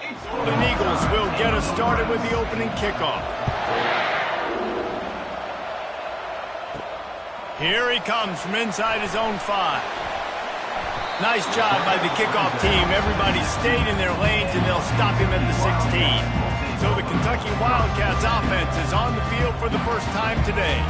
The Eagles will get us started with the opening kickoff. Here he comes from inside his own 5. Nice job by the kickoff team. Everybody stayed in their lanes, and they'll stop him at the 16. So the Kentucky Wildcats offense is on the field for the first time today.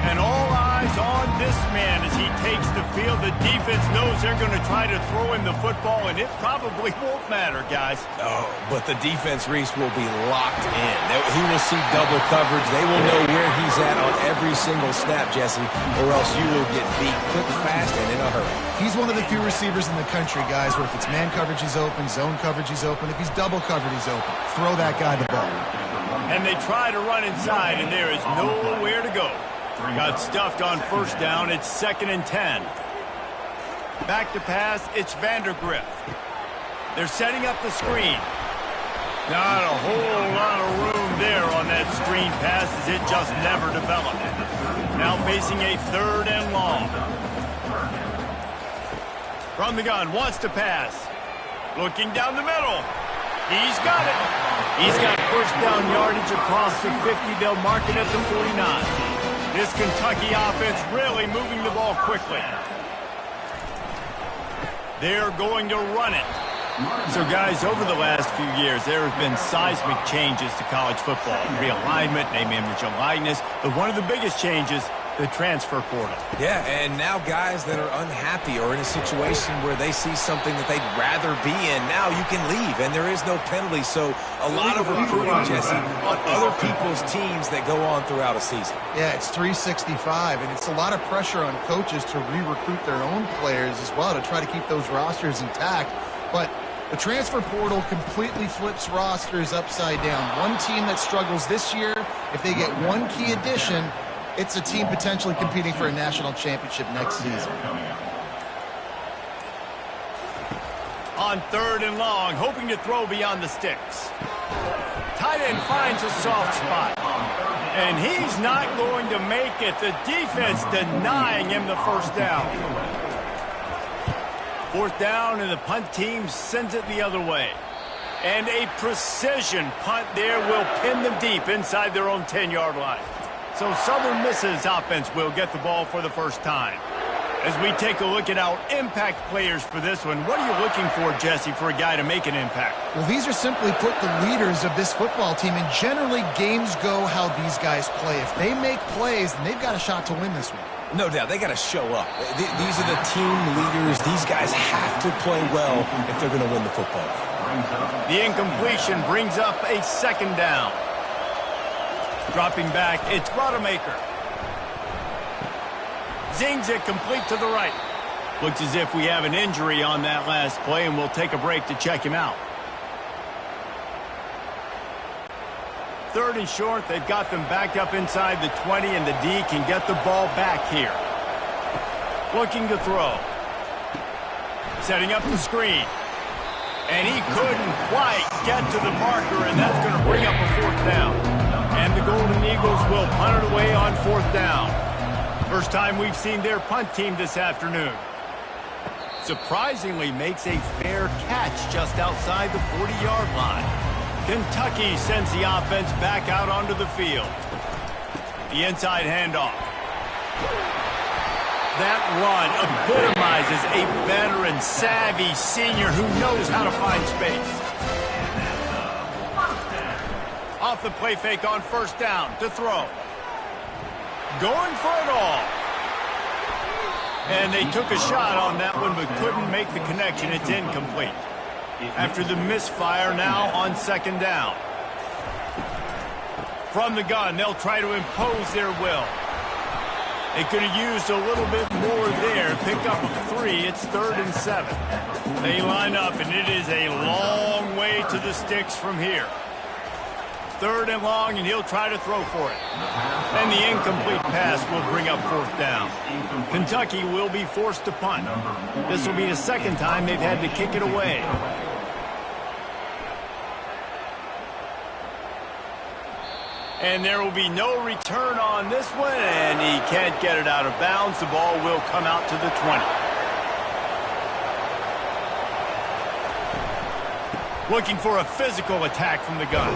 And all eyes on this man as he takes the field. The defense knows they're going to try to throw him the football, and it probably won't matter, guys. Oh, but the defense, Reese, will be locked in. He will see double coverage. They will know where he's at on every single snap, Jesse, or else you will get beat quick, fast, and in a hurry. He's one of the few receivers in the country, guys, where if it's man coverage, he's open, zone coverage, he's open. If he's double covered, he's open. Throw that guy the ball. And they try to run inside, and there is nowhere to go. Got stuffed on first down. It's 2nd and 10. Back to pass. It's Vandergrift. They're setting up the screen. Not a whole lot of room there on that screen pass as it just never developed. Now facing a 3rd and long. From the gun, wants to pass. Looking down the middle. He's got it. He's got first down yardage across the 50. They'll mark it at the 49. This Kentucky offense really moving the ball quickly. They're going to run it. So, guys, over the last few years, there have been seismic changes to college football. Realignment, name, image, and likeness. But one of the biggest changes, the transfer portal. Yeah, and now guys that are unhappy or in a situation where they see something that they'd rather be in, now you can leave, and there is no penalty. So a lot of recruiting, Jesse, on other people's teams that go on throughout a season. Yeah, it's 365, and it's a lot of pressure on coaches to re-recruit their own players as well to try to keep those rosters intact. But the transfer portal completely flips rosters upside down. One team that struggles this year, if they get one key addition, it's a team potentially competing for a national championship next season. On 3rd and long, hoping to throw beyond the sticks. Tight end finds a soft spot. And he's not going to make it. The defense denying him the first down. 4th down, and the punt team sends it the other way. And a precision punt there will pin them deep inside their own 10-yard line. So Southern Miss's offense will get the ball for the first time. As we take a look at our impact players for this one, what are you looking for, Jesse, for a guy to make an impact? Well, these are simply put the leaders of this football team, and generally games go how these guys play. If they make plays, then they've got a shot to win this one. No doubt, they got to show up. These are the team leaders. These guys have to play well if they're going to win the football game. The incompletion brings up a 2nd down. Dropping back, it's Rodemaker. Zings it complete to the right. Looks as if we have an injury on that last play, and we'll take a break to check him out. 3rd and short, they've got them backed up inside the 20, and the D can get the ball back here. Looking to throw. Setting up the screen. And he couldn't quite get to the marker, and that's going to bring up a 4th down. And the Golden Eagles will punt it away on 4th down. First time we've seen their punt team this afternoon. Surprisingly makes a fair catch just outside the 40-yard line. Kentucky sends the offense back out onto the field. The inside handoff. That run epitomizes a veteran, savvy senior who knows how to find space. Off the play fake on 1st down to throw. Going for it all. And they took a shot on that one but couldn't make the connection. It's incomplete. After the misfire, now on 2nd down. From the gun, they'll try to impose their will. They could have used a little bit more there. Picked up a 3. It's 3rd and 7. They line up, and it is a long way to the sticks from here. 3rd and long, and he'll try to throw for it. And the incomplete pass will bring up 4th down. Kentucky will be forced to punt. This will be the 2nd time they've had to kick it away. And there will be no return on this one, and he can't get it out of bounds. The ball will come out to the 20. Looking for a physical attack from the gun.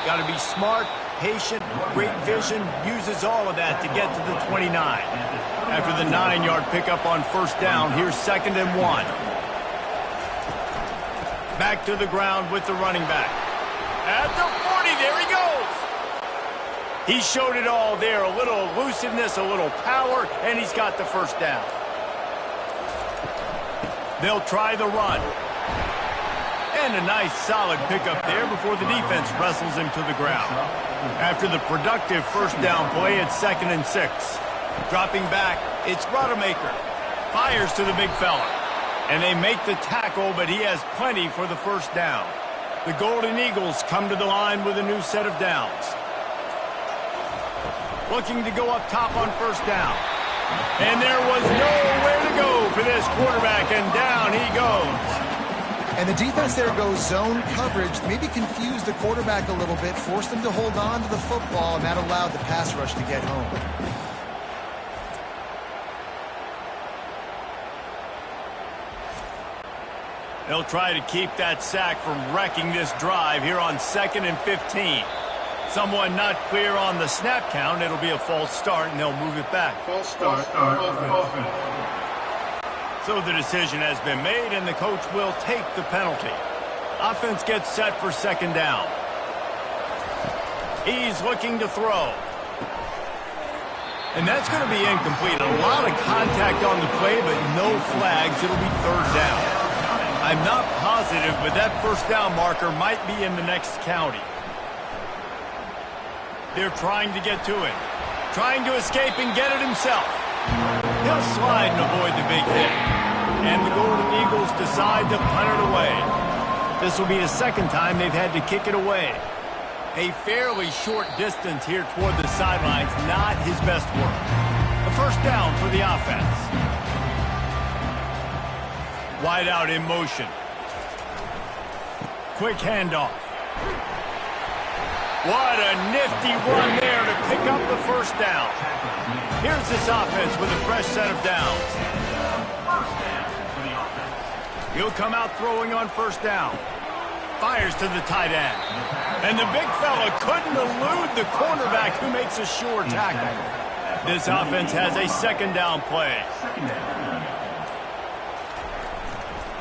Got to be smart, patient, great vision, uses all of that to get to the 29. After the 9-yard pickup on first down, here's 2nd and 1. Back to the ground with the running back. At the 40, there he goes. He showed it all there, a little elusiveness, a little power, and he's got the first down. They'll try the run. And a nice solid pickup there before the defense wrestles him to the ground. After the productive first down play, it's 2nd and 6. Dropping back, it's Rodemaker. Fires to the big fella. And they make the tackle, but he has plenty for the first down. The Golden Eagles come to the line with a new set of downs. Looking to go up top on first down. And there was nowhere to go for this quarterback, and down he goes. And the defense there goes zone coverage, maybe confused the quarterback a little bit, forced him to hold on to the football, and that allowed the pass rush to get home. They'll try to keep that sack from wrecking this drive here on 2nd and 15. Someone not clear on the snap count. It'll be a false start, and they'll move it back. False start. So the decision has been made, and the coach will take the penalty. Offense gets set for 2nd down. He's looking to throw. And that's going to be incomplete. A lot of contact on the play, but no flags. It'll be 3rd down. I'm not positive, but that first down marker might be in the next county. They're trying to get to it. Trying to escape and get it himself. He'll slide and avoid the big hit. And the Golden Eagles decide to punt it away. This will be the 2nd time they've had to kick it away. A fairly short distance here toward the sidelines, not his best work. A first down for the offense. Wide out in motion. Quick handoff. What a nifty run there to pick up the first down. Here's this offense with a fresh set of downs. He'll come out throwing on first down. Fires to the tight end. And the big fella couldn't elude the cornerback who makes a sure tackle. This offense has a 2nd down play.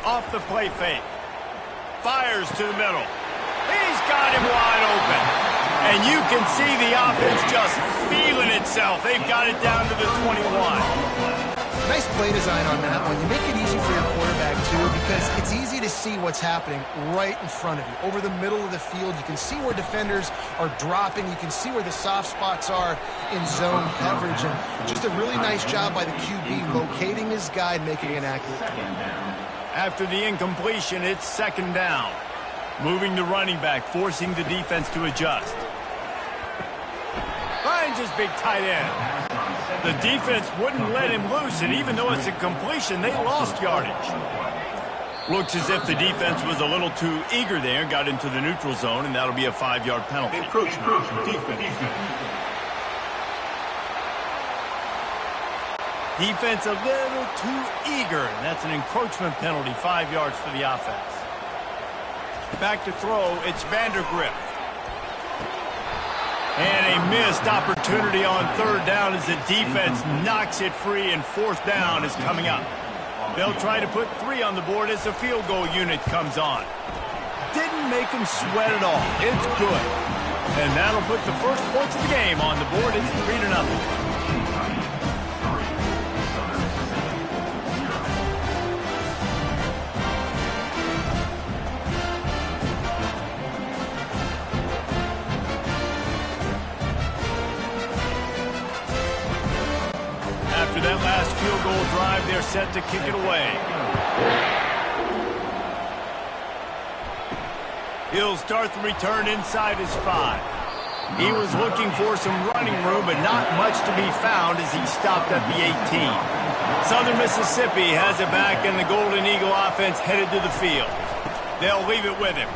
Off the play fake. Fires to the middle. He's got him wide open. And you can see the offense just feeling itself. They've got it down to the 21. Nice play design on that one. You make it easy for your quarterback, too, because it's easy to see what's happening right in front of you. Over the middle of the field, you can see where defenders are dropping. You can see where the soft spots are in zone coverage. And just a really nice job by the QB locating his guy and making an accurate throw. After the incompletion, it's 2nd down. Moving the running back, forcing the defense to adjust. Finds his big tight end. The defense wouldn't let him loose, and even though it's a completion, they lost yardage. Looks as if the defense was a little too eager there, got into the neutral zone, and that'll be a 5-yard penalty. Defense a little too eager, and that's an encroachment penalty, 5 yards for the offense. Back to throw, it's Vandergrift. And a missed opportunity on 3rd down as the defense knocks it free, and 4th down is coming up. They'll try to put 3 on the board as the field goal unit comes on. Didn't make them sweat at all. It's good. And that'll put the first points of the game on the board. It's 3-0. After that last field goal drive, they're set to kick it away. He'll start the return inside his 5. He was looking for some running room, but not much to be found as he stopped at the 18. Southern Mississippi has it back, and the Golden Eagle offense headed to the field. They'll leave it with him.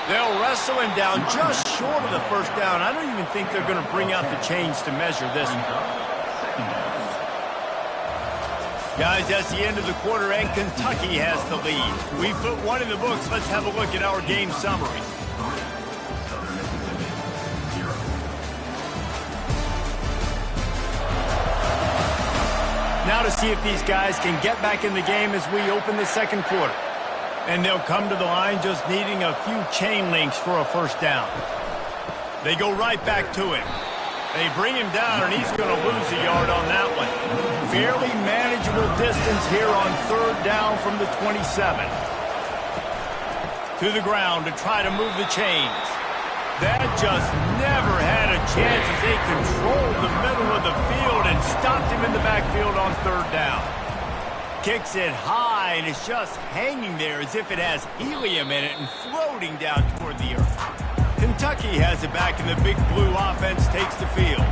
They'll wrestle him down just short of the first down. I don't even think they're going to bring out the chains to measure this one. Guys, that's the end of the quarter, and Kentucky has the lead. We put one in the books. Let's have a look at our game summary. Now to see if these guys can get back in the game as we open the second quarter. And they'll come to the line just needing a few chain links for a first down. They go right back to him. They bring him down, and he's going to lose a yard on that one. Fairly manageable distance here on third down from the 27. To the ground to try to move the chains. That just never had a chance as they controlled the middle of the field and stopped him in the backfield on third down. Kicks it high, and it's just hanging there as if it has helium in it and floating down toward the earth. Kentucky has it back, and the Big Blue offense takes the field.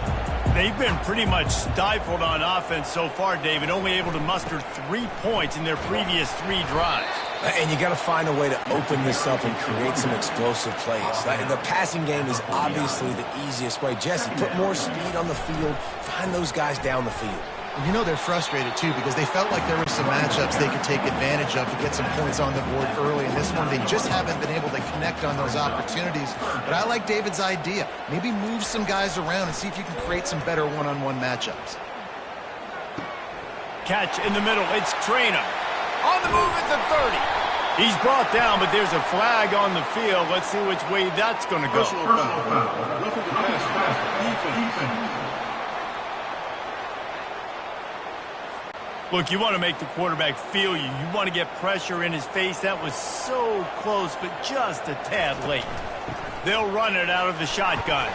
They've been pretty much stifled on offense so far, David, only able to muster 3 points in their previous 3 drives. And you got to find a way to open this up and create some explosive plays. The passing game is obviously the easiest way. Jesse, put more speed on the field. Find those guys down the field. You know they're frustrated, too, because they felt like there were some matchups they could take advantage of to get some points on the board early. In this one, they just haven't been able to connect on those opportunities. But I like David's idea. Maybe move some guys around and see if you can create some better one-on-one matchups. Catch in the middle. It's Traynor. On the move at the 30. He's brought down, but there's a flag on the field. Let's see which way that's going to go. Look, you want to make the quarterback feel you. You want to get pressure in his face. That was so close, but just a tad late. They'll run it out of the shotgun.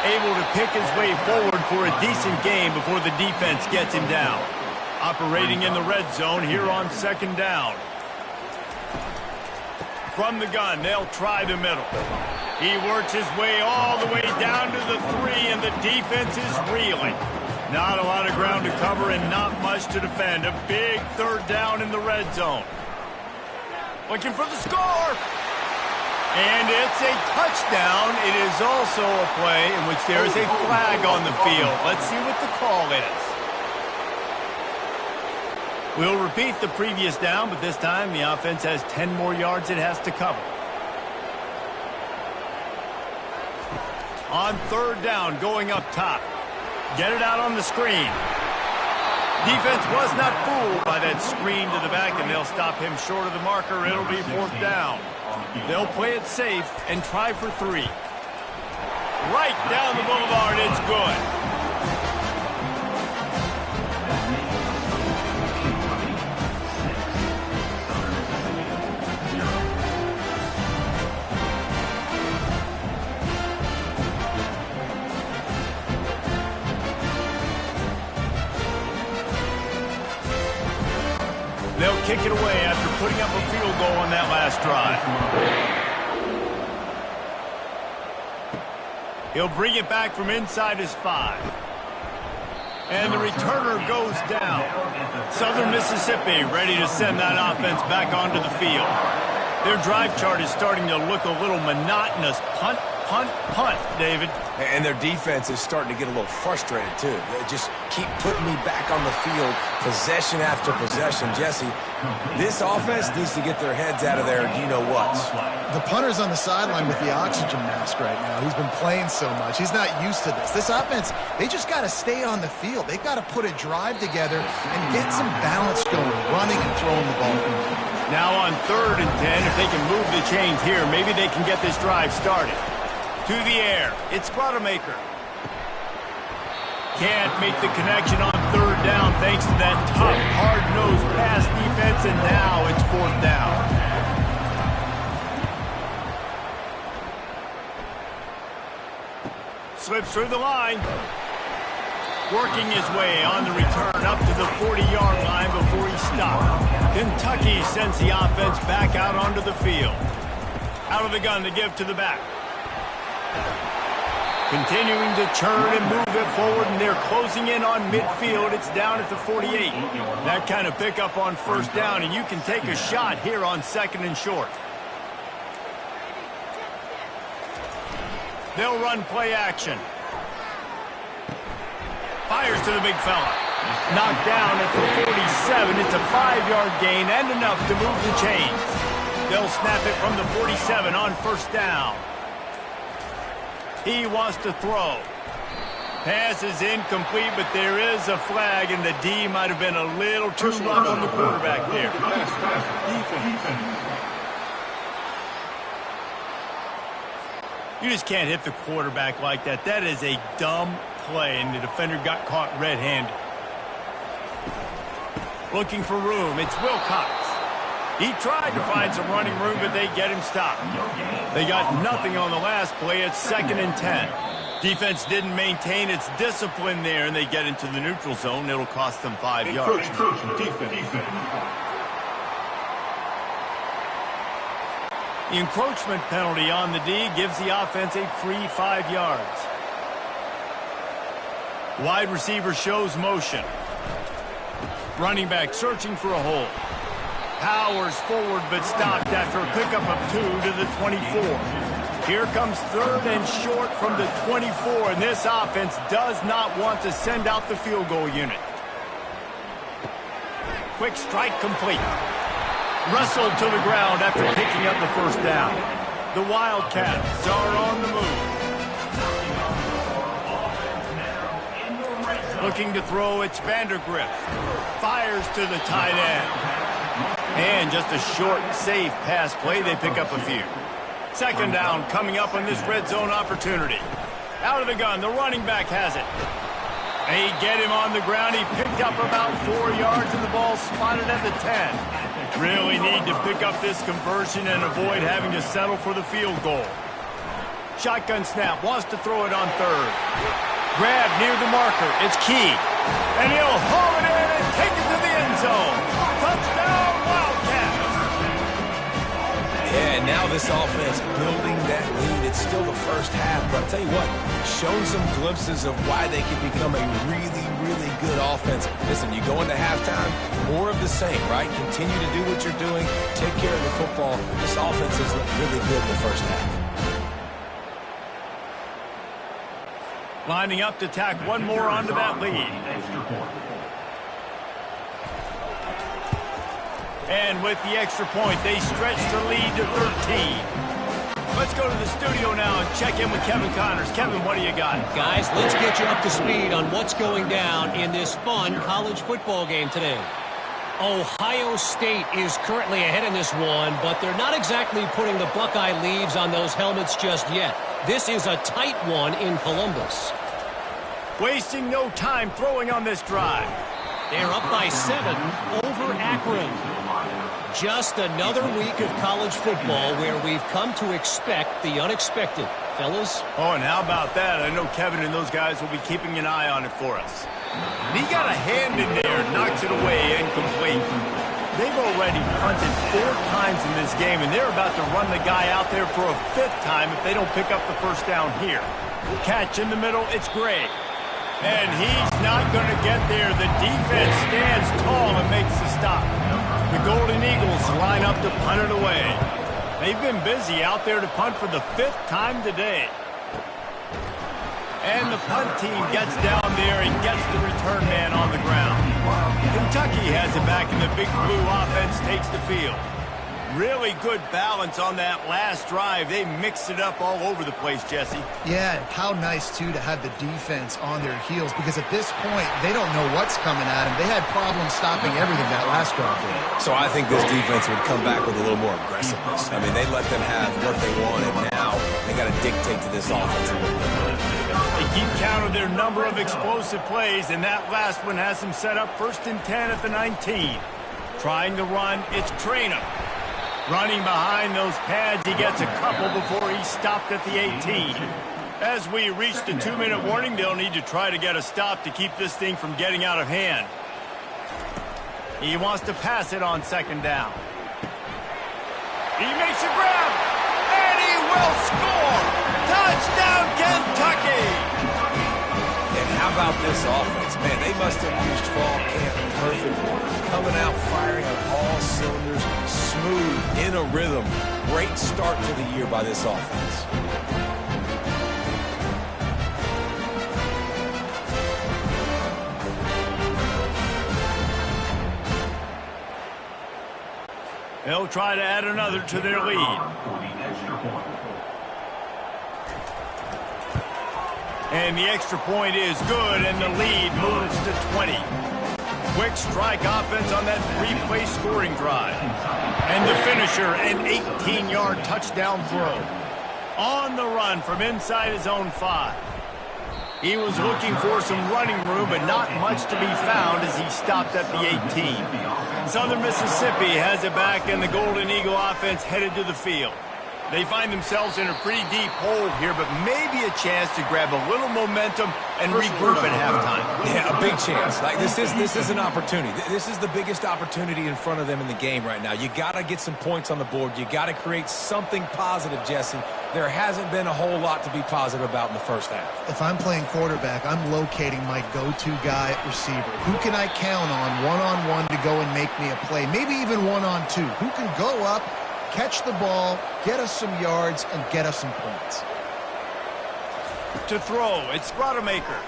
Able to pick his way forward for a decent game before the defense gets him down. Operating in the red zone here on second down. From the gun, they'll try the middle. He works his way all the way down to the 3, and the defense is reeling. Not a lot of ground to cover and not much to defend. A big third down in the red zone. Looking for the score. And it's a touchdown. It is also a play in which there is a flag on the field. Let's see what the call is. We'll repeat the previous down, but this time the offense has 10 more yards it has to cover. On third down, going up top. Get it out on the screen. Defense was not fooled by that screen to the back, and they'll stop him short of the marker. It'll be fourth down. They'll play it safe and try for 3. Right down the boulevard, it's good. They'll kick it away after putting up a field goal on that last drive. He'll bring it back from inside his 5. And the returner goes down. Southern Mississippi ready to send that offense back onto the field. Their drive chart is starting to look a little monotonous. Punt, punt, punt, David. And their defense is starting to get a little frustrated, too. They just keep putting me back on the field, possession after possession. Jesse, this offense needs to get their heads out of there, you-know-what. The punter's on the sideline with the oxygen mask right now. He's been playing so much. He's not used to this. This offense, they just got to stay on the field. They've got to put a drive together and get some balance going, running and throwing the ball. Now on 3rd and 10, if they can move the chains here, maybe they can get this drive started. To the air, it's Rodemaker. Can't make the connection on 3rd down thanks to that tough, hard-nosed pass defense, and now it's 4th down. Slips through the line. Working his way on the return up to the 40-yard line before he stopped. Kentucky sends the offense back out onto the field. Out of the gun to give to the back. Continuing to churn and move it forward, and they're closing in on midfield. It's down at the 48. That kind of pickup on 1st down, and you can take a shot here on 2nd and short. They'll run play action. Fires to the big fella. Knocked down at the 47. It's a 5-yard gain and enough to move the chains. They'll snap it from the 47 on first down. He wants to throw. Pass is incomplete, but there is a flag, and the D might have been a little too rough on the quarterback there. You just can't hit the quarterback like that. That is a dumb play, and the defender got caught red-handed. Looking for room. It's Wilcox. He tried to find some running room, but they get him stopped. They got nothing on the last play. It's 2nd and 10. Defense didn't maintain its discipline there, and they get into the neutral zone. It'll cost them 5 yards. The encroachment penalty on the D gives the offense a free 5 yards. Wide receiver shows motion. Running back searching for a hole. Powers forward but stopped after a pickup of 2 to the 24. Here comes 3rd and short from the 24, and this offense does not want to send out the field goal unit. Quick strike complete. Wrestled to the ground after picking up the first down. The Wildcats are on the move. Looking to throw, it's Vandergrift. Fires to the tight end. And just a short, safe pass play. They pick up a few. 2nd down coming up on this red zone opportunity. Out of the gun, the running back has it. They get him on the ground. He picked up about 4 yards, and the ball spotted at the 10. Really need to pick up this conversion and avoid having to settle for the field goal. Shotgun snap, wants to throw it on 3rd. Grab near the marker, it's Key. And he'll haul it in and take it to the end zone. Touchdown, Wildcats! Yeah, now this offense building that lead. It's still the first half, but I'll tell you what, shown some glimpses of why they can become a really, really good offense. Listen, you go into halftime, more of the same, right? Continue to do what you're doing, take care of the football. This offense has looked really good in the first half. Lining up to tack one more onto that lead. And with the extra point, they stretch the lead to 13. Let's go to the studio now and check in with Kevin Connors. Kevin, what do you got? Guys, let's get you up to speed on what's going down in this fun college football game today. Ohio State is currently ahead in this one, but they're not exactly putting the Buckeye leaves on those helmets just yet. This is a tight one in Columbus. Wasting no time throwing on this drive. They're up by 7 over Akron. Just another week of college football where we've come to expect the unexpected. Fellas? Oh, and how about that? I know Kevin and those guys will be keeping an eye on it for us. And he got a hand in there, knocks it away, incomplete. They've already punted 4 times in this game, and they're about to run the guy out there for a 5th time if they don't pick up the first down here. Catch in the middle, it's Gray. And he's not going to get there. The defense stands tall and makes the stop. The Golden Eagles line up to punt it away. They've been busy out there to punt for the 5th time today. And the punt team gets down there and gets the return man on the ground. Kentucky has it back, and the Big Blue offense takes the field. Really good balance on that last drive. They mixed it up all over the place, Jesse. Yeah, how nice, too, to have the defense on their heels, because at this point, they don't know what's coming at them. They had problems stopping everything that last drive. So I think this defense would come back with a little more aggressiveness. I mean, they let them have what they wanted. Now they got to dictate to this offense a little bit. They keep count of their number of explosive plays, and that last one has them set up 1st and 10 at the 19. Trying to run, it's Traynham. Running behind those pads, he gets a couple before he's stopped at the 18. As we reach the 2-minute warning, they'll need to try to get a stop to keep this thing from getting out of hand. He wants to pass it on 2nd down. He makes a grab, and he will score! Touchdown, Kentucky! And how about this offense? Man, they must have used fall camp perfectly. Coming out firing on all cylinders, smooth, in a rhythm. Great start to the year by this offense. They'll try to add another to their lead. And the extra point is good, and the lead moves to 20. Quick strike offense on that three-play scoring drive. And the finisher, an 18-yard touchdown throw. On the run from inside his own 5. He was looking for some running room, but not much to be found as he stopped at the 18. Southern Mississippi has it back, and the Golden Eagle offense headed to the field. They find themselves in a pretty deep hole here, but maybe a chance to grab a little momentum and regroup at halftime. Yeah, a big chance. Like this is an opportunity. This is the biggest opportunity in front of them in the game right now. You got to get some points on the board. You got to create something positive, Jesse. There hasn't been a whole lot to be positive about in the first half. If I'm playing quarterback, I'm locating my go-to guy at receiver. Who can I count on one-on-one to go and make me a play? Maybe even one-on-two. Who can go up, catch the ball, get us some yards, and get us some points. To throw, it's Rodemaker.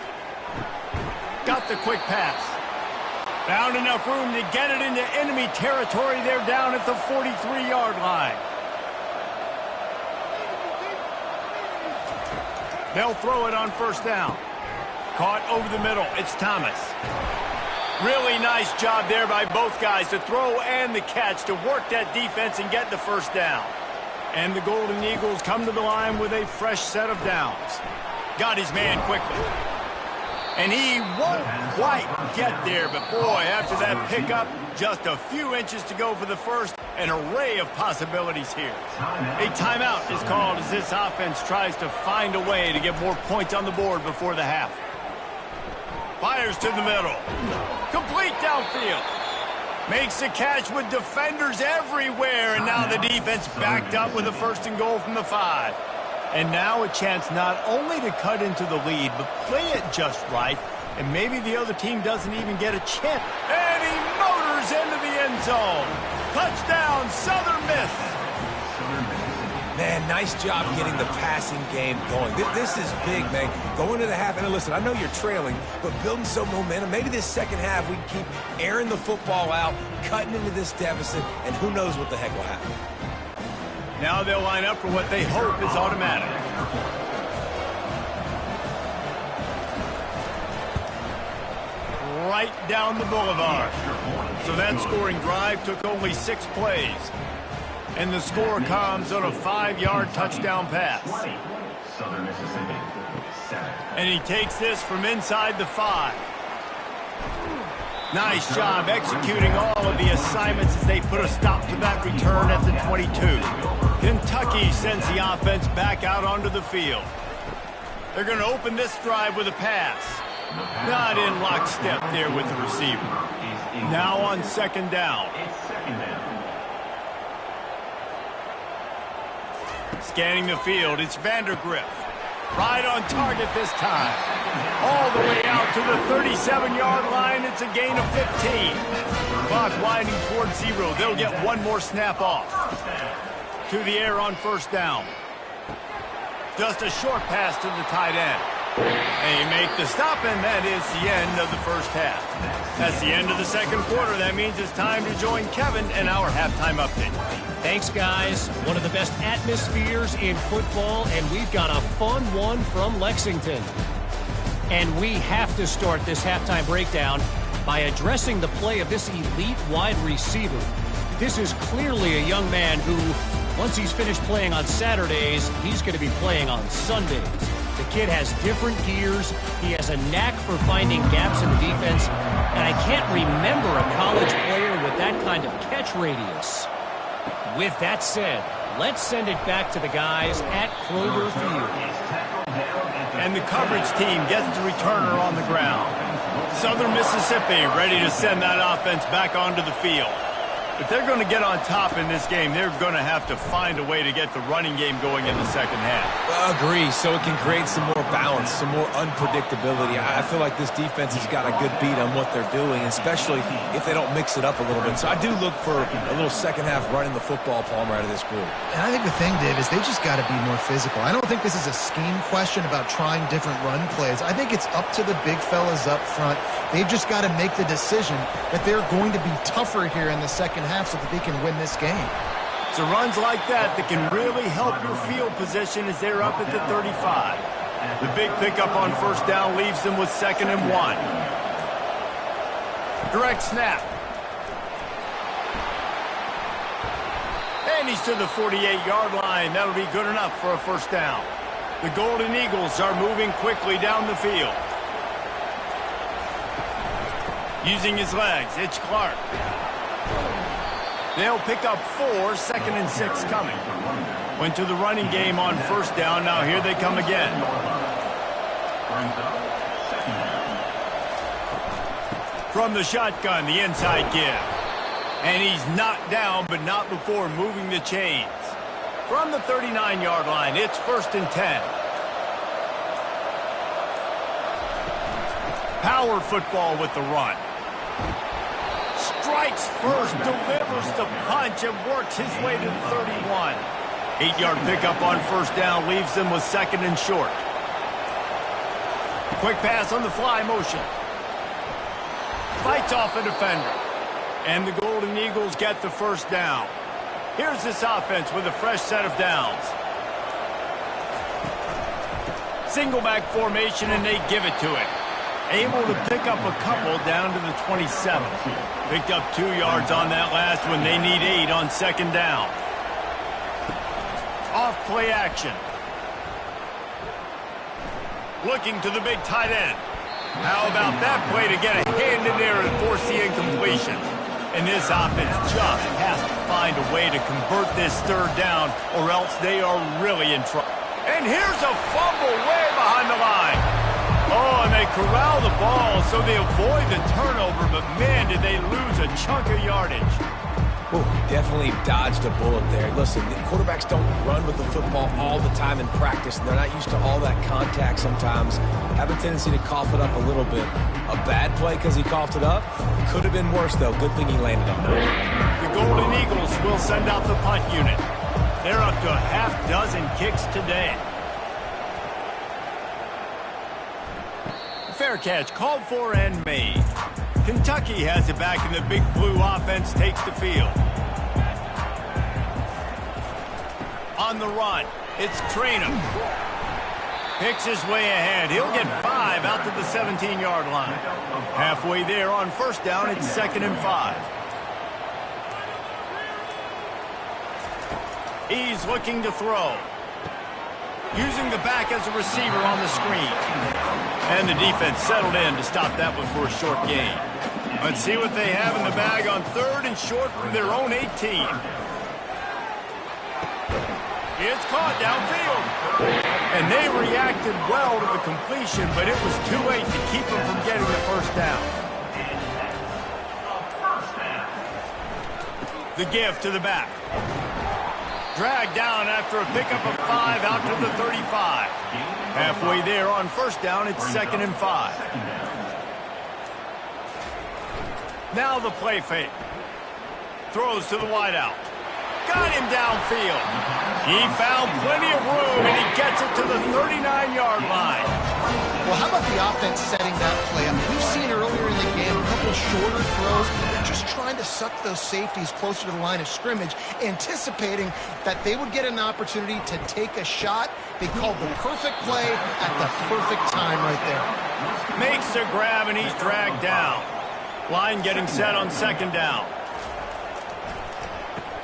Got the quick pass. Found enough room to get it into enemy territory. They're down at the 43-yard line. They'll throw it on first down. Caught over the middle. It's Thomas. Really nice job there by both guys to throw and the catch to work that defense and get the first down. And the Golden Eagles come to the line with a fresh set of downs. Got his man quickly. And he won't quite get there, but boy, after that pickup, just a few inches to go for the first. An array of possibilities here. A timeout is called as this offense tries to find a way to get more points on the board before the half. Fires to the middle. Complete downfield. Makes the catch with defenders everywhere, and now the defense backed up with a 1st and goal from the 5. And now a chance not only to cut into the lead, but play it just right, and maybe the other team doesn't even get a chance. And he motors into the end zone. Touchdown, Southern Miss. Man, nice job getting the passing game going. This is big, man. Going to the half, and listen, I know you're trailing, but building some momentum. Maybe this second half we can keep airing the football out, cutting into this deficit, and who knows what the heck will happen. Now they'll line up for what they hope is automatic. Right down the boulevard. So that scoring drive took only 6 plays. And the score comes on a 5-yard touchdown pass. And he takes this from inside the 5. Nice job executing all of the assignments as they put a stop to that return at the 22. Kentucky sends the offense back out onto the field. They're going to open this drive with a pass. Not in lockstep there with the receiver. Now on 2nd down. Scanning the field, it's Vandergriff. Right on target this time. All the way out to the 37-yard line. It's a gain of 15. Clock winding towards 0. They'll get one more snap off. To the air on 1st down. Just a short pass to the tight end. They make the stop, and that is the end of the first half. That's the end of the second quarter. That means it's time to join Kevin in our halftime update. Thanks, guys. One of the best atmospheres in football, and we've got a fun one from Lexington. And we have to start this halftime breakdown by addressing the play of this elite wide receiver. This is clearly a young man who, once he's finished playing on Saturdays, he's going to be playing on Sundays. The kid has different gears. He has a knack for finding gaps in the defense. And I can't remember a college player with that kind of catch radius. With that said, let's send it back to the guys at Kroger Field. And the coverage team gets the returner on the ground. Southern Mississippi ready to send that offense back onto the field. If they're going to get on top in this game, they're going to have to find a way to get the running game going in the second half. Agree, so it can create some more balance, some more unpredictability. I feel like this defense has got a good beat on what they're doing, especially if they don't mix it up a little bit. So I do look for a little second half running the football, Palmer, out of this group. And I think the thing, Dave, is they just got to be more physical. I don't think this is a scheme question about trying different run plays. I think it's up to the big fellas up front. They've just got to make the decision that they're going to be tougher here in the second half so that they can win this game. So runs like that can really help your field position as they're up at the 35. The big pickup on first down leaves them with 2nd and 1. Direct snap. And he's to the 48-yard line. That'll be good enough for a first down. The Golden Eagles are moving quickly down the field. Using his legs, it's Clark. They'll pick up 4, 2nd and 6 coming. Went to the running game on first down. Now here they come again. From the shotgun, the inside give. And he's knocked down, but not before moving the chains. From the 39-yard line, it's 1st and 10. Power football with the run. Strikes first, delivers the punch, and works his way to the 31. 8-yard pickup on first down leaves them with 2nd and short. Quick pass on the fly motion. Fights off a defender. And the Golden Eagles get the first down. Here's this offense with a fresh set of downs. Single back formation, and they give it to it. Able to pick up a couple down to the 27. Picked up 2 yards on that last one. They need 8 on 2nd down. Off play action. Looking to the big tight end. How about that play to get a hand in there and force the incompletion? And this offense just has to find a way to convert this 3rd down, or else they are really in trouble. And here's a fumble way behind the line. Oh, and they corral the ball so they avoid the turnover, but man, did they lose a chunk of yardage. Ooh, definitely dodged a bullet there. Listen, the quarterbacks don't run with the football all the time in practice, and they're not used to all that contact sometimes. Have a tendency to cough it up a little bit. A bad play because he coughed it up? Could have been worse, though. Good thing he landed on it. The Golden Eagles will send out the punt unit. They're up to a half-dozen kicks today. Fair catch called for and made. Kentucky has it back, and the big blue offense takes the field. On the run, it's Traynham. Picks his way ahead. He'll get 5 out to the 17-yard line. Halfway there on first down, it's 2nd and 5. He's looking to throw. Using the back as a receiver on the screen. And the defense settled in to stop that one for a short gain. Let's see what they have in the bag on 3rd and short from their own 18. It's caught downfield. And they reacted well to the completion, but it was too late to keep them from getting the first down. The give to the back. Dragged down after a pickup of 5 out to the 35. Halfway there on first down, it's 2nd and 5. Now the play fake. Throws to the wideout. Got him downfield. He found plenty of room, and he gets it to the 39-yard line. Well, how about the offense setting that play up? We've seen earlier in the game a couple shorter throws. They're just trying to suck those safeties closer to the line of scrimmage, anticipating that they would get an opportunity to take a shot. They called the perfect play at the perfect time right there. Makes a grab, and he's dragged down. Line getting set on 2nd down.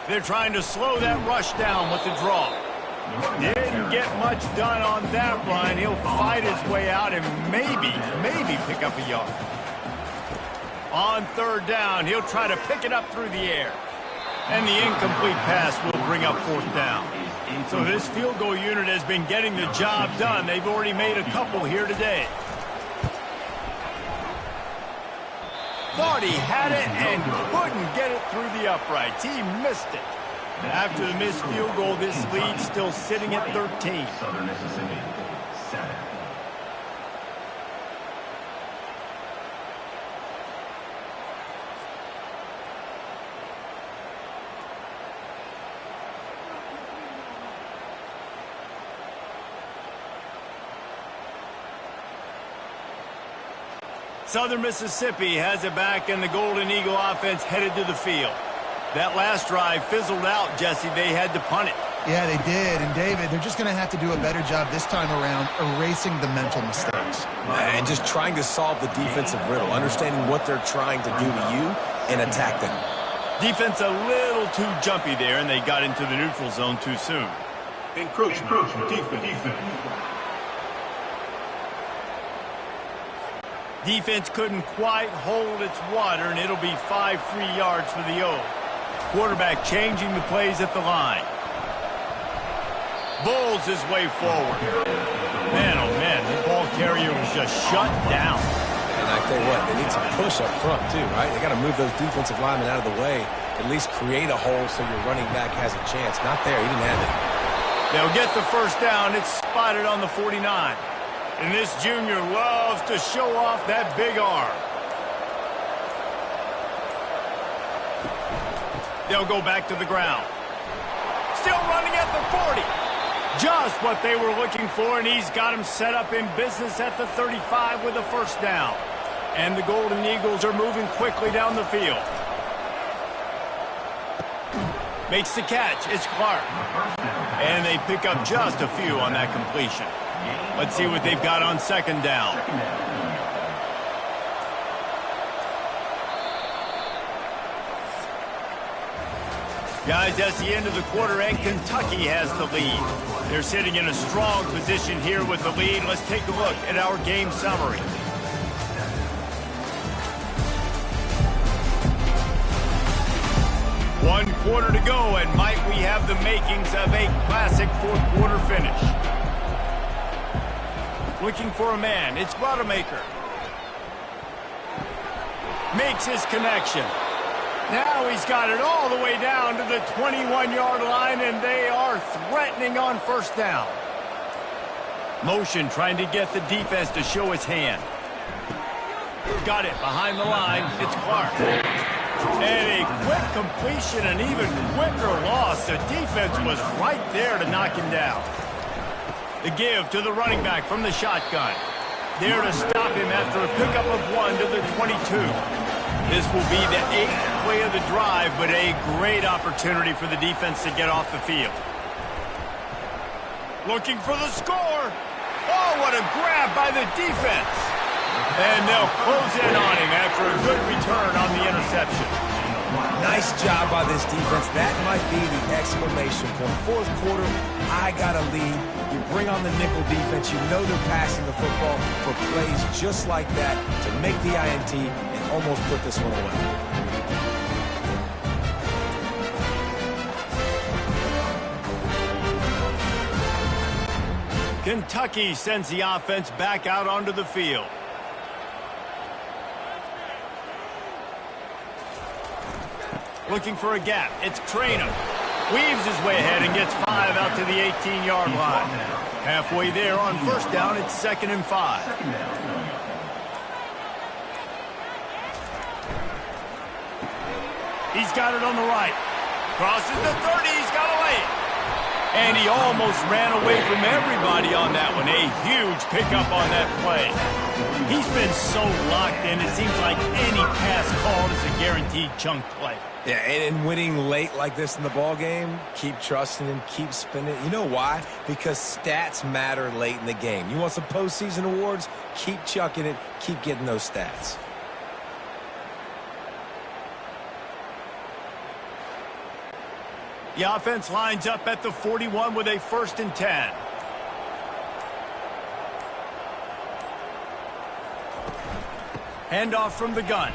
They're trying to slow that rush down with the draw. Didn't get much done on that run. He'll fight his way out and maybe pick up a yard. On 3rd down, he'll try to pick it up through the air. And the incomplete pass will bring up 4th down. So this field goal unit has been getting the job done. They've already made a couple here today. Thought he had it and couldn't get it through the uprights. He missed it. After the missed field goal, this lead still sitting at 13. Southern Mississippi, 7. Southern Mississippi has it back, and the Golden Eagle offense headed to the field. That last drive fizzled out, Jesse. They had to punt it. Yeah, they did. And, David, they're just going to have to do a better job this time around erasing the mental mistakes. And just trying to solve the defensive riddle, understanding what they're trying to do to you and attack them. Defense a little too jumpy there, and they got into the neutral zone too soon. Encroachment. Defense. Defense couldn't quite hold its water, and it'll be 5 free yards for the O. Quarterback changing the plays at the line. Bulls his way forward. Man, oh man, the ball carrier was just shut down. And I tell you what, they need some push up front too, right? They got to move those defensive linemen out of the way, at least create a hole so your running back has a chance. Not there, he didn't have it. They'll get the first down. It's spotted on the 49. And this junior loves to show off that big arm. They'll go back to the ground. Still running at the 40. Just what they were looking for, and he's got him set up in business at the 35 with a first down. And the Golden Eagles are moving quickly down the field. Makes the catch. It's Clark. And they pick up just a few on that completion. Let's see what they've got on second down. Guys, that's the end of the quarter, and Kentucky has the lead. They're sitting in a strong position here with the lead. Let's take a look at our game summary. One quarter to go, and might we have the makings of a classic fourth quarter finish. Looking for a man. It's Rodemaker. Makes his connection. Now he's got it all the way down to the 21-yard line, and they are threatening on first down. Motion trying to get the defense to show his hand. Got it behind the line. It's Clark. And a quick completion, an even quicker loss. The defense was right there to knock him down. The give to the running back from the shotgun. There to stop him after a pickup of 1 to the 22. This will be the 8th play of the drive, but a great opportunity for the defense to get off the field. Looking for the score. Oh, what a grab by the defense. And they'll close in on him after a good return on the interception. Nice job by this defense. That might be the exclamation point. Fourth quarter, I got a lead. You bring on the nickel defense. You know they're passing the football for plays just like that to make the INT and almost put this one away. Kentucky sends the offense back out onto the field. Looking for a gap. It's Traynor. Weaves his way ahead and gets 5 out to the 18-yard line. Halfway there on first down, it's 2nd and 5. He's got it on the right. Crosses the 30. He's got to lay it. And he almost ran away from everybody on that one. A huge pickup on that play. He's been so locked in, it seems like any pass called is a guaranteed chunk play. Yeah, and winning late like this in the ball game, keep trusting him, keep spinning. You know why? Because stats matter late in the game. You want some postseason awards? Keep chucking it, keep getting those stats. The offense lines up at the 41 with a 1st and 10. Handoff from the gun.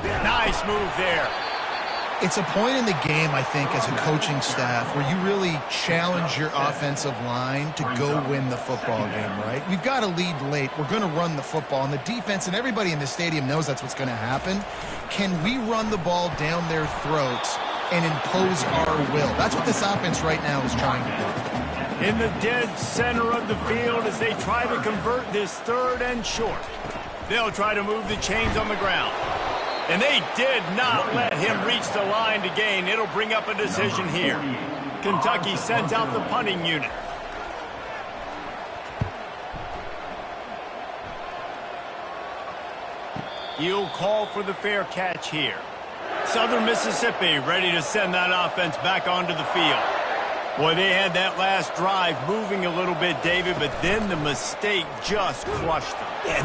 Nice move there. It's a point in the game, I think, as a coaching staff where you really challenge your offensive line to go win the football game, right? We've got to lead late. We're going to run the football, and the defense and everybody in the stadium knows that's what's going to happen. Can we run the ball down their throats and impose our will? That's what this offense right now is trying to do. In the dead center of the field as they try to convert this 3rd and short. They'll try to move the chains on the ground. And they did not let him reach the line to gain. It'll bring up a decision here. Kentucky sends out the punting unit. He'll call for the fair catch here. Southern Mississippi ready to send that offense back onto the field. Boy, they had that last drive moving a little bit, David, but then the mistake just crushed them. Yeah,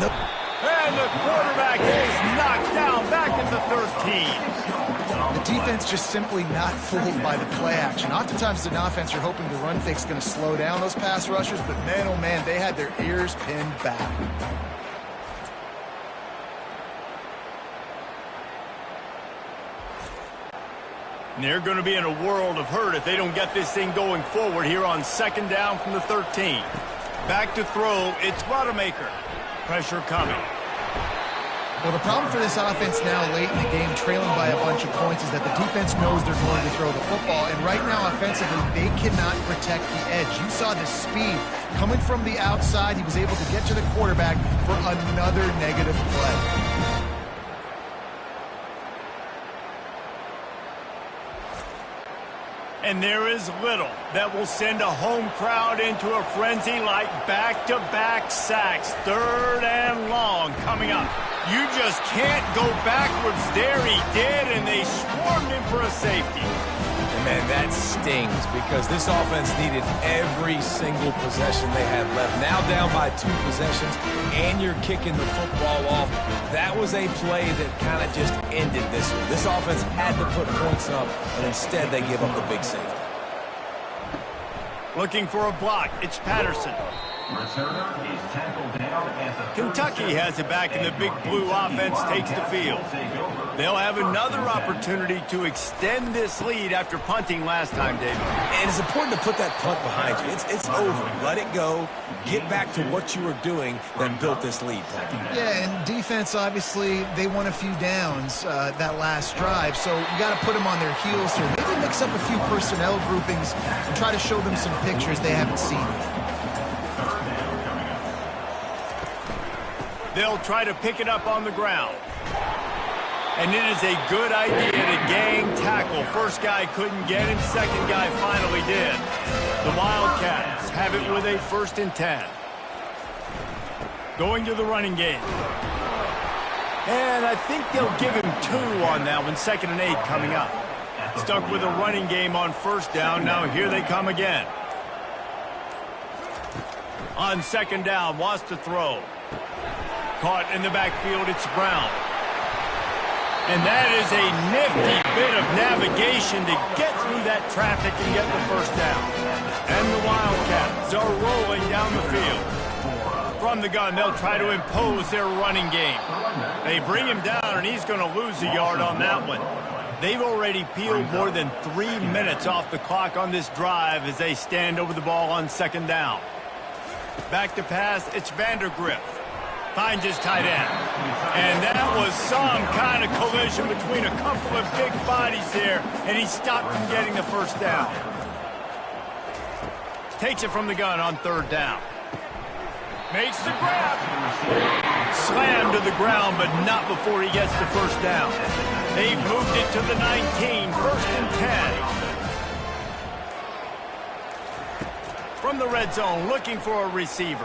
And the quarterback is knocked down back at the 13. The defense just simply not fooled by the play action. Oftentimes, as an offense, you're hoping the run fake's going to slow down those pass rushers, but man, oh man, they had their ears pinned back. And they're going to be in a world of hurt if they don't get this thing going forward here on second down from the 13. Back to throw, it's Rodemaker. Pressure coming. Well, the problem for this offense now late in the game, trailing by a bunch of points, is that the defense knows they're going to throw the football. And right now, offensively, they cannot protect the edge. You saw the speed coming from the outside. He was able to get to the quarterback for another negative play. And there is little that will send a home crowd into a frenzy like back-to-back sacks. Third and long coming up. You just can't go backwards there. He did, and they swarmed him for a safety. And man, that stings because this offense needed every single possession they had left. Now down by 2 possessions, and you're kicking the football off. That was a play that kind of just ended this one. This offense had to put points up, and instead they give up the big safety. Looking for a block. It's Patterson. Kentucky has it back, and the Big Blue offense takes the field. They'll have another opportunity to extend this lead after punting last time, David. And it's important to put that punt behind you. It's over. Let it go. Get back to what you were doing that built this lead. Yeah, and defense, obviously, they won a few downs that last drive, so you got to put them on their heels here. Maybe mix up a few personnel groupings and try to show them some pictures they haven't seen. They'll try to pick it up on the ground. And it is a good idea to gang tackle. First guy couldn't get him. Second guy finally did. The Wildcats have it with a 1st and 10. Going to the running game. And I think they'll give him 2 on that one. 2nd and 8 coming up. Stuck with a running game on 1st down. Now here they come again. On 2nd down, wants to throw. Caught in the backfield, it's Brown. And that is a nifty bit of navigation to get through that traffic and get the 1st down. And the Wildcats are rolling down the field. From the gun, they'll try to impose their running game. They bring him down, and he's going to lose a yard on that one. They've already peeled more than 3 minutes off the clock on this drive as they stand over the ball on 2nd down. Back to pass, it's Vandergrift. Finds his tight end. And that was some kind of collision between a couple of big bodies there, and he stopped from getting the 1st down. Takes it from the gun on 3rd down. Makes the grab. Slammed to the ground, but not before he gets the 1st down. They've moved it to the 19, 1st and 10. From the red zone, looking for a receiver.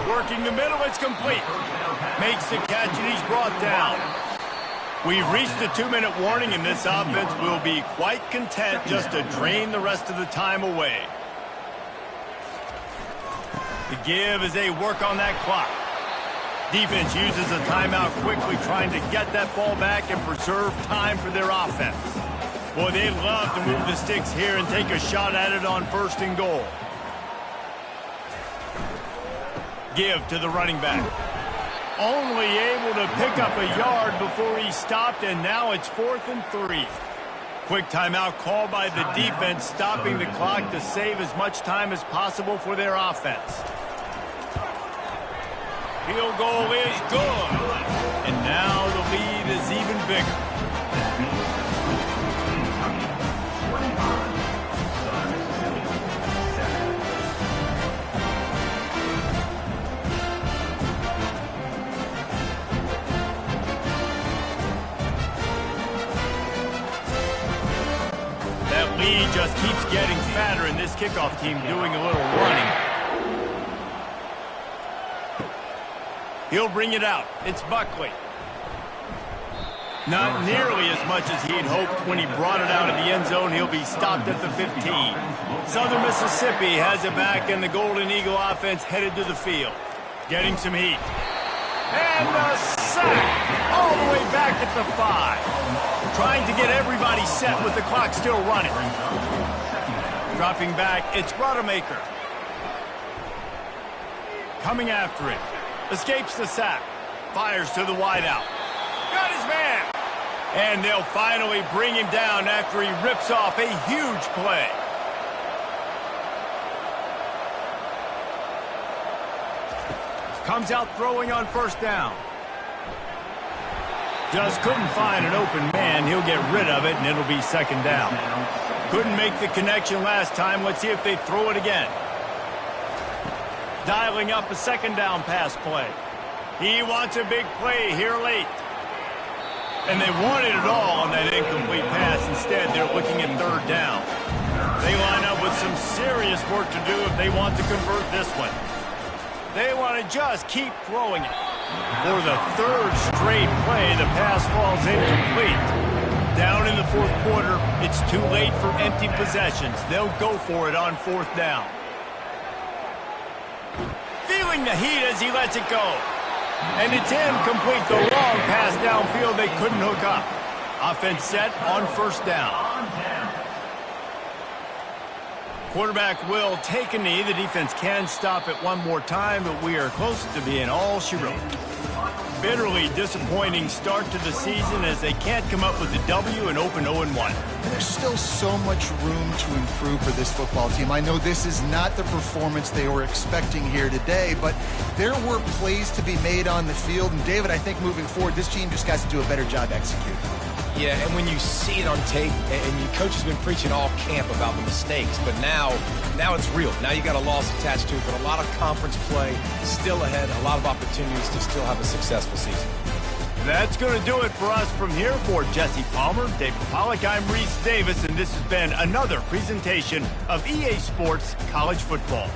Working the middle, it's complete. Makes the catch, and he's brought down. We've reached the 2-minute warning, and this offense will be quite content just to drain the rest of the time away. The give as they work on that clock. Defense uses a timeout quickly, trying to get that ball back and preserve time for their offense. Boy, they'd love to move the sticks here and take a shot at it on 1st and goal. Give to the running back. Only able to pick up a yard before he stopped, and now it's 4th and 3. Quick timeout called by the defense, stopping the clock to save as much time as possible for their offense. Field goal is good. And now the lead is even bigger. That lead just keeps getting fatter, and this kickoff team doing a little running. He'll bring it out. It's Buckley. Not nearly as much as he'd hoped when he brought it out of the end zone. He'll be stopped at the 15. Southern Mississippi has it back, and the Golden Eagle offense headed to the field. Getting some heat. And a sack all the way back at the 5. Trying to get everybody set with the clock still running. Dropping back, it's Rodemaker. Coming after it. Escapes the sack. Fires to the wideout. Got his man. And they'll finally bring him down after he rips off a huge play. Comes out throwing on first down. Just couldn't find an open man. He'll get rid of it, and it'll be second down. Couldn't make the connection last time. Let's see if they throw it again. Dialing up a second down pass play. He wants a big play here late. And they wanted it all on that incomplete pass. Instead, they're looking at third down. They line up with some serious work to do if they want to convert this one. They want to just keep throwing it. For the third straight play, the pass falls incomplete. Down in the fourth quarter, it's too late for empty possessions. They'll go for it on fourth down. Feeling the heat as he lets it go. And it's incomplete. The wrong pass downfield. They couldn't hook up. Offense set on first down. Quarterback will take a knee. The defense can stop it one more time, but we are close to being all she wrote. Bitterly disappointing start to the season as they can't come up with a W and open 0-1. There's still so much room to improve for this football team. I know this is not the performance they were expecting here today, but there were plays to be made on the field. And, David, I think moving forward, this team just has to do a better job executing. Yeah, and when you see it on tape, and your coach has been preaching all camp about the mistakes, but now it's real. Now you got a loss attached to it, but a lot of conference play still ahead, a lot of opportunities to still have a successful season. That's going to do it for us from here. For Jesse Palmer, David Pollack, I'm Reese Davis, and this has been another presentation of EA Sports College Football.